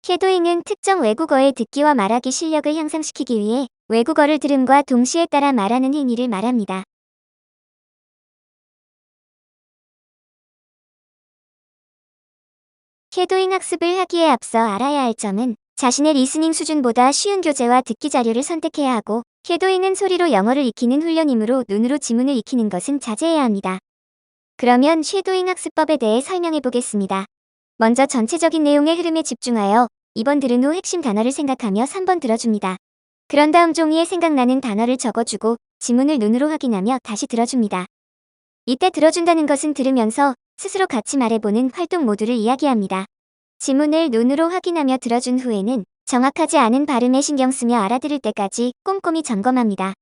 쉐도잉은 특정 외국어의 듣기와 말하기 실력을 향상시키기 위해 외국어를 들음과 동시에 따라 말하는 행위를 말합니다. 쉐도잉 학습을 하기에 앞서 알아야 할 점은 자신의 리스닝 수준보다 쉬운 교재와 듣기 자료를 선택해야 하고, 쉐도잉은 소리로 영어를 익히는 훈련이므로 눈으로 지문을 익히는 것은 자제해야 합니다. 그러면 쉐도잉 학습법에 대해 설명해 보겠습니다. 먼저 전체적인 내용의 흐름에 집중하여 2번 들은 후 핵심 단어를 생각하며 3번 들어줍니다. 그런 다음 종이에 생각나는 단어를 적어주고 지문을 눈으로 확인하며 다시 들어줍니다. 이때 들어준다는 것은 들으면서 스스로 같이 말해보는 활동 모두를 이야기합니다. 지문을 눈으로 확인하며 들어준 후에는 정확하지 않은 발음에 신경 쓰며 알아들을 때까지 꼼꼼히 점검합니다.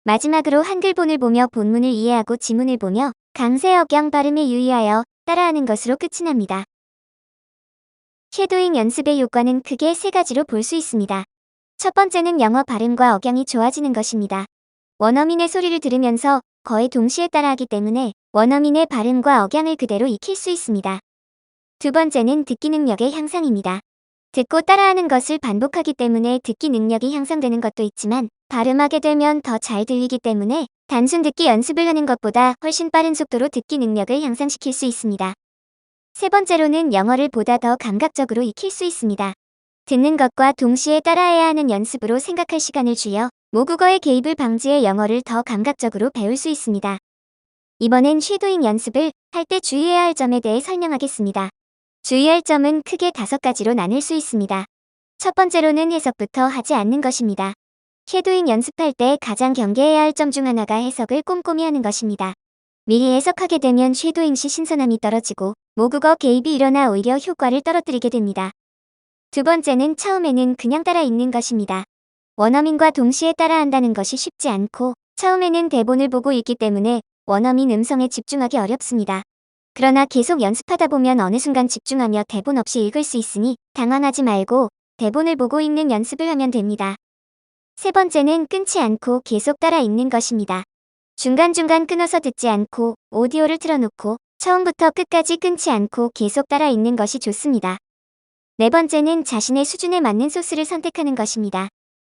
마지막으로 한글본을 보며 본문을 이해하고 지문을 보며 강세 억양 발음에 유의하여 따라하는 것으로 끝이 납니다. 쉐도잉 연습의 효과는 크게 세 가지로 볼 수 있습니다. 첫 번째는 영어 발음과 억양이 좋아지는 것입니다. 원어민의 소리를 들으면서 거의 동시에 따라하기 때문에 원어민의 발음과 억양을 그대로 익힐 수 있습니다. 두 번째는 듣기 능력의 향상입니다. 듣고 따라하는 것을 반복하기 때문에 듣기 능력이 향상되는 것도 있지만 발음하게 되면 더 잘 들리기 때문에 단순 듣기 연습을 하는 것보다 훨씬 빠른 속도로 듣기 능력을 향상시킬 수 있습니다. 세 번째로는 영어를 보다 더 감각적으로 익힐 수 있습니다. 듣는 것과 동시에 따라해야 하는 연습으로 생각할 시간을 줄여 모국어의 개입을 방지해 영어를 더 감각적으로 배울 수 있습니다. 이번엔 쉐도잉 연습을 할 때 주의해야 할 점에 대해 설명하겠습니다. 주의할 점은 크게 5가지로 나눌 수 있습니다. 첫 번째로는 해석부터 하지 않는 것입니다. 쉐도잉 연습할 때 가장 경계해야 할 점 중 하나가 해석을 꼼꼼히 하는 것입니다. 미리 해석하게 되면 쉐도잉 시 신선함이 떨어지고 모국어 개입이 일어나 오히려 효과를 떨어뜨리게 됩니다. 두 번째는 처음에는 그냥 따라 읽는 것입니다. 원어민과 동시에 따라한다는 것이 쉽지 않고 처음에는 대본을 보고 읽기 때문에 원어민 음성에 집중하기 어렵습니다. 그러나 계속 연습하다 보면 어느 순간 집중하며 대본 없이 읽을 수 있으니 당황하지 말고 대본을 보고 읽는 연습을 하면 됩니다. 세 번째는 끊지 않고 계속 따라 읽는 것입니다. 중간중간 끊어서 듣지 않고 오디오를 틀어놓고 처음부터 끝까지 끊지 않고 계속 따라 읽는 것이 좋습니다. 네 번째는 자신의 수준에 맞는 소스를 선택하는 것입니다.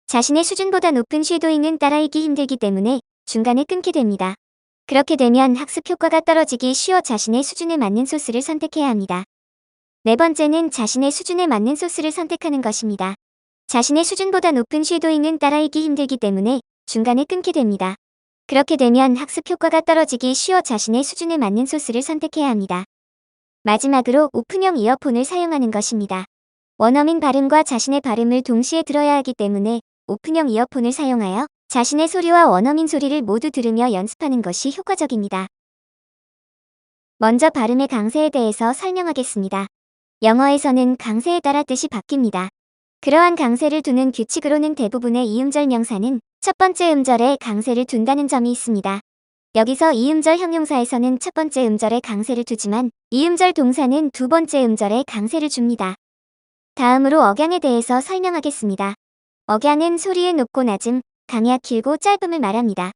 자신의 수준보다 높은 쉐도잉은 따라읽기 힘들기 때문에 중간에 끊게 됩니다. 그렇게 되면 학습 효과가 떨어지기 쉬워 자신의 수준에 맞는 소스를 선택해야 합니다. 네 번째는 자신의 수준에 맞는 소스를 선택하는 것입니다. 자신의 수준보다 높은 쉐도잉은 따라읽기 힘들기 때문에 중간에 끊게 됩니다. 그렇게 되면 학습 효과가 떨어지기 쉬워 자신의 수준에 맞는 소스를 선택해야 합니다. 마지막으로 오픈형 이어폰을 사용하는 것입니다. 원어민 발음과 자신의 발음을 동시에 들어야 하기 때문에 오픈형 이어폰을 사용하여 자신의 소리와 원어민 소리를 모두 들으며 연습하는 것이 효과적입니다. 먼저 발음의 강세에 대해서 설명하겠습니다. 영어에서는 강세에 따라 뜻이 바뀝니다. 그러한 강세를 두는 규칙으로는 대부분의 이음절 명사는 첫 번째 음절에 강세를 둔다는 점이 있습니다. 여기서 이음절 형용사에서는 첫 번째 음절에 강세를 두지만 이음절 동사는 두 번째 음절에 강세를 줍니다. 다음으로 억양에 대해서 설명하겠습니다. 억양은 소리의 높고 낮음, 강약 길고 짧음을 말합니다.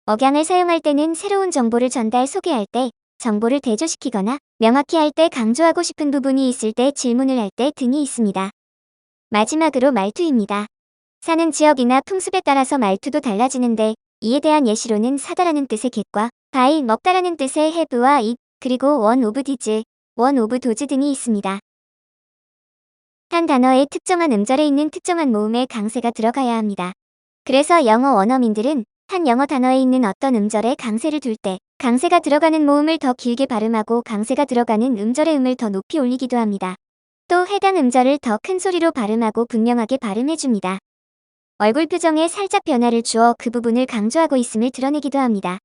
억양을 사용할 때는 새로운 정보를 소개할 때, 정보를 대조시키거나 명확히 할 때, 강조하고 싶은 부분이 있을 때, 질문을 할 때 등이 있습니다. 마지막으로 말투입니다. 사는 지역이나 풍습에 따라서 말투도 달라지는데 이에 대한 예시로는 사다라는 뜻의 get과 by, 먹다라는 뜻의 have와 it, 그리고 one of these, one of those 등이 있습니다. 한 단어의 특정한 음절에 있는 특정한 모음에 강세가 들어가야 합니다. 그래서 영어 원어민들은 한 영어 단어에 있는 어떤 음절에 강세를 둘 때 강세가 들어가는 모음을 더 길게 발음하고 강세가 들어가는 음절의 음을 더 높이 올리기도 합니다. 또 해당 음절을 더 큰 소리로 발음하고 분명하게 발음해줍니다. 얼굴 표정에 살짝 변화를 주어 그 부분을 강조하고 있음을 드러내기도 합니다.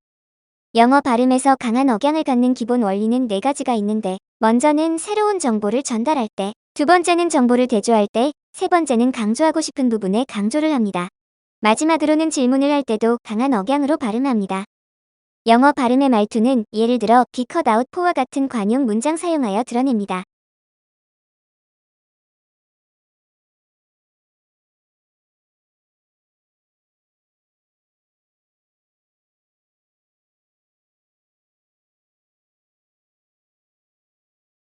영어 발음에서 강한 억양을 갖는 기본 원리는 4가지가 있는데 먼저는 새로운 정보를 전달할 때, 두 번째는 정보를 대조할 때, 세 번째는 강조하고 싶은 부분에 강조를 합니다. 마지막으로는 질문을 할 때도 강한 억양으로 발음합니다. 영어 발음의 말투는 예를 들어 be cut out for와 같은 관용 문장 사용하여 드러냅니다.